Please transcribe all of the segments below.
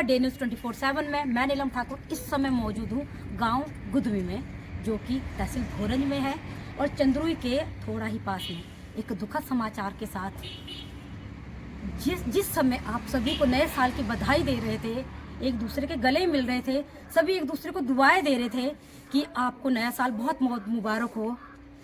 Day news 24/7 में। मैं नीलम ठाकुर इस समय मौजूद हूँ गांव गुदवी में, जो कि तहसील भोरंज में है और चंद्रुई के थोड़ा ही पास में। एक दुखद समाचार के साथ, जिस समय आप सभी को नए साल की बधाई दे रहे थे, एक दूसरे के गले मिल रहे थे, सभी एक दूसरे को दुआएं दे रहे थे कि आपको नया साल बहुत बहुत मुबारक हो,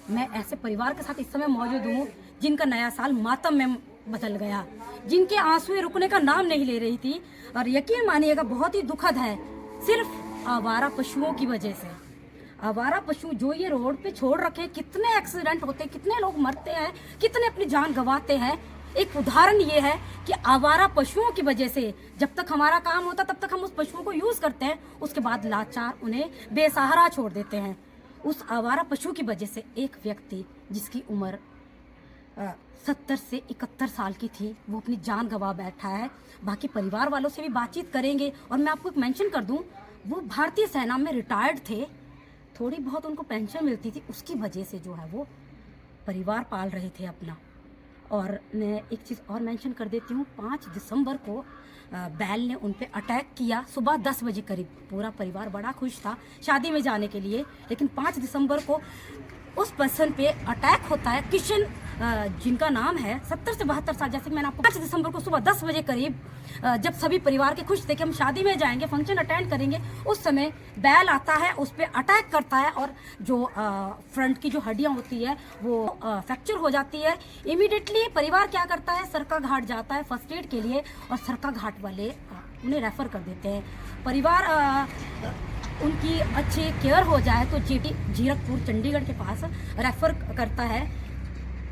मैं ऐसे परिवार के साथ इस समय मौजूद हूँ जिनका नया साल मातम में बदल गया, जिनके आंसू रुकने का नाम नहीं ले रही थी। और यकीन मानिएगा बहुत ही दुखद है, सिर्फ आवारा पशुओं की वजह से। आवारा पशु जो ये रोड पे छोड़ रखे, कितने एक्सीडेंट होते हैं, कितने लोग मरते हैं, कितने अपनी जान गंवाते हैं। एक उदाहरण ये है कि आवारा पशुओं की वजह से जब तक हमारा काम होता तब तक हम उस पशुओं को यूज करते हैं, उसके बाद लाचार उन्हें बेसहारा छोड़ देते हैं। उस आवारा पशु की वजह से एक व्यक्ति जिसकी उम्र 70 से 71 साल की थी, वो अपनी जान गंवा बैठा है। बाकी परिवार वालों से भी बातचीत करेंगे। और मैं आपको एक मेंशन कर दूं, वो भारतीय सेना में रिटायर्ड थे, थोड़ी बहुत उनको पेंशन मिलती थी, उसकी वजह से जो है वो परिवार पाल रहे थे अपना। और मैं एक चीज़ और मेंशन कर देती हूँ, 5 दिसंबर को बैल ने उन पे अटैक किया सुबह 10 बजे करीब। पूरा परिवार बड़ा खुश था शादी में जाने के लिए, लेकिन 5 दिसंबर को उस पर्सन पे अटैक होता है। किशन जिनका नाम है 70 से 72 साल, जैसे कि मैंने आपको 5 दिसंबर को सुबह 10 बजे करीब, जब सभी परिवार के खुश थे कि हम शादी में जाएंगे, फंक्शन अटेंड करेंगे, उस समय बैल आता है, उस पर अटैक करता है और जो फ्रंट की जो हड्डियां होती है वो फ्रैक्चर हो जाती है। इमीडिएटली परिवार क्या करता है, सरका घाट जाता है फर्स्ट एड के लिए, और सरका घाट वाले उन्हें रेफर कर देते हैं। परिवार उनकी अच्छी केयर हो जाए तो जीटी जीरकपुर चंडीगढ़ के पास रेफर करता है,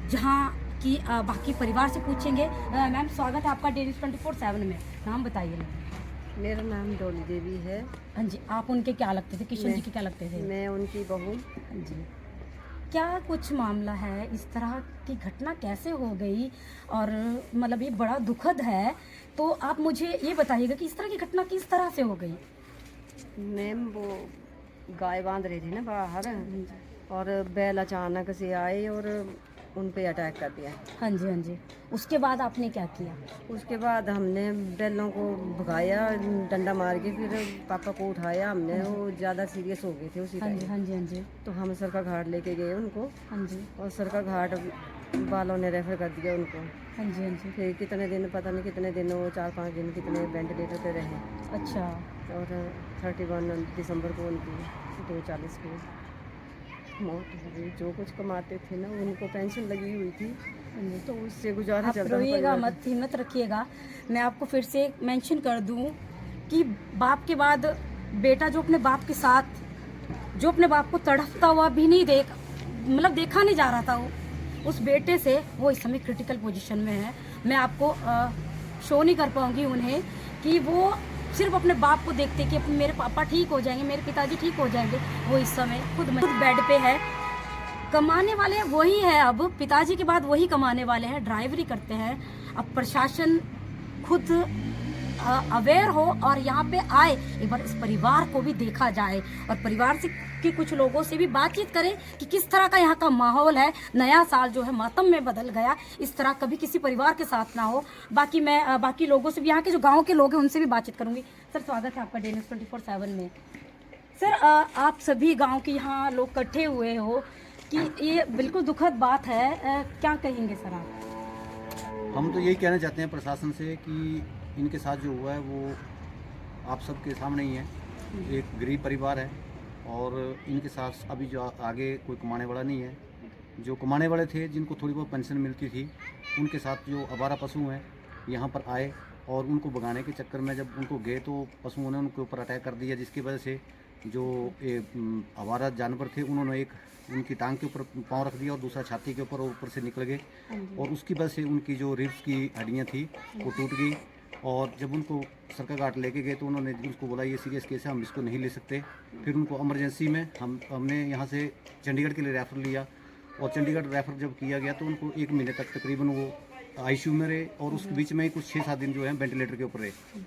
जहाँ की बाकी परिवार से पूछेंगे। मैम स्वागत है आपका डे न्यूज़ 24/7 में। नाम बताइए मैम। मेरा नाम डोली देवी है। हाँ जी, आप उनके क्या लगते थे, किशन जी के क्या लगते थे? मैं उनकी बहू। हाँ जी, क्या कुछ मामला है, इस तरह की घटना कैसे हो गई? और मतलब ये बड़ा दुखद है, तो आप मुझे ये बताइएगा कि इस तरह की घटना किस तरह से हो गई? मैम वो गाय बांध रही थी ना बाहर, और बैल अचानक से आए और उन पे अटैक कर दिया। हाँ जी, हाँ जी। उसके बाद आपने क्या किया? उसके बाद हमने बैलों को भगाया डंडा मार के, फिर पापा को उठाया हमने। वो ज़्यादा सीरियस हो गए थे उसी हाँ जी, टाइम। हाँ जी, हाँ जी। तो हम सरका घाट लेके गए उनको, हाँ जी, और सरका घाट वालों ने रेफर कर दिया उनको। हाँ जी, हाँ जी। फिर कितने दिन, पता नहीं कितने दिन, वो 4-5 दिन कितने वेंटिलेटर पे रहे। अच्छा, और 31 दिसंबर को उनकी 2:40 को मौत हो गई। जो कुछ कमाते थे ना, उनको पेंशन लगी हुई थी, तो उससे गुजारा आप चलता था। रोइएगा मत, हिम्मत रखिएगा। मैं आपको फिर से मेंशन कर दूं कि बाप के बाद बेटा जो अपने बाप के साथ, जो अपने बाप को तड़पता हुआ भी नहीं देखा नहीं जा रहा था, उस बेटे से वो इस समय क्रिटिकल पोजीशन में है। मैं आपको शो नहीं कर पाऊंगी उन्हें कि वो सिर्फ अपने बाप को देखते कि मेरे पापा ठीक हो जाएंगे, मेरे पिताजी ठीक हो जाएंगे। वो इस समय खुद बेड पे है। कमाने वाले वही है, अब पिताजी के बाद वही कमाने वाले हैं, ड्राइवरी करते हैं। अब प्रशासन खुद अवेयर हो और यहाँ पे आए, एक बार इस परिवार को भी देखा जाए और परिवार से के कुछ लोगों से भी बातचीत करें कि किस तरह का यहाँ का माहौल है। नया साल जो है मातम में बदल गया, इस तरह कभी किसी परिवार के साथ ना हो। बाकी मैं बाकी लोगों से भी, यहाँ के जो गाँव के लोग हैं उनसे भी बातचीत करूँगी। सर स्वागत है आपका डे न्यूज़ 24/7 में। सर आप सभी गाँव के यहाँ लोग इकट्ठे हुए हो कि ये बिल्कुल दुखद बात है, क्या कहेंगे सर आप? हम तो यही कहना चाहते हैं प्रशासन से कि इनके साथ जो हुआ है वो आप सबके सामने ही है। एक गरीब परिवार है और इनके साथ अभी जो आगे कोई कमाने वाला नहीं है। जो कमाने वाले थे, जिनको थोड़ी बहुत पेंशन मिलती थी, उनके साथ जो आवारा पशु हैं यहाँ पर आए और उनको भगाने के चक्कर में जब उनको गए तो पशुओं ने उनके ऊपर अटैक कर दिया, जिसकी वजह से जो आवारा जानवर थे उन्होंने एक उनकी टांग के ऊपर पाँव रख दिया और दूसरा छाती के ऊपर, और ऊपर से निकल गए, और उसकी वजह से उनकी जो रिब्स की हड्डियाँ थी वो टूट गई। और जब उनको सरका घाट लेके गए तो उन्होंने उसको बोला ये सीरियस केस है, हम इसको नहीं ले सकते। फिर उनको इमरजेंसी में हमने यहाँ से चंडीगढ़ के लिए रेफ़र लिया, और चंडीगढ़ रेफ़र जब किया गया तो उनको 1 महीने तक तकरीबन वो आईसीयू में रहे, और उस बीच में कुछ 6-7 दिन जो है वेंटिलेटर के ऊपर रहे।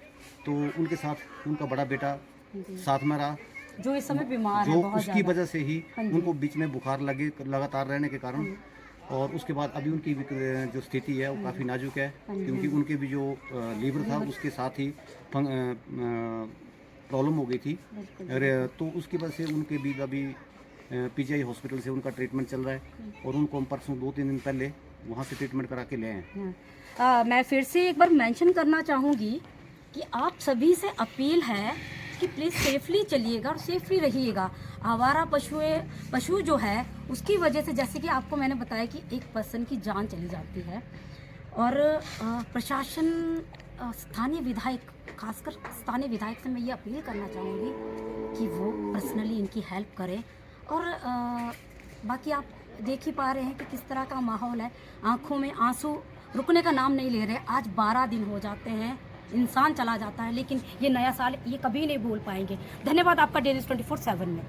तो उनके साथ उनका बड़ा बेटा साथ में रहा, जो इस समय बीमार है जो बहुत उसकी ज़्यादा। वजह से ही उनको बीच में बुखार लगे लगातार रहने के कारण और उसके बाद अभी उनकी भी जो स्थिति है वो काफ़ी नाजुक है, क्योंकि उनके भी जो लीवर था उसके साथ ही प्रॉब्लम हो गई थी। तो उसकी वजह से उनके भी अभी पीजीआई हॉस्पिटल से उनका ट्रीटमेंट चल रहा है, और उनको हम परसों 2-3 दिन पहले वहाँ से ट्रीटमेंट करा के ले आए हैं। मैं फिर से एक बार मेंशन करना चाहूँगी कि आप सभी से अपील है कि प्लीज़ सेफली चलिएगा और सेफली रहिएगा। आवारा पशु जो है उसकी वजह से, जैसे कि आपको मैंने बताया कि एक पर्सन की जान चली जाती है, और प्रशासन, स्थानीय विधायक, खासकर स्थानीय विधायक से मैं ये अपील करना चाहूँगी कि वो पर्सनली इनकी हेल्प करें। और बाकी आप देख ही पा रहे हैं कि किस तरह का माहौल है, आंखों में आंसू रुकने का नाम नहीं ले रहे। आज 12 दिन हो जाते हैं, इंसान चला जाता है, लेकिन ये नया साल ये कभी नहीं भूल पाएंगे। धन्यवाद आपका डेली 24/7 में।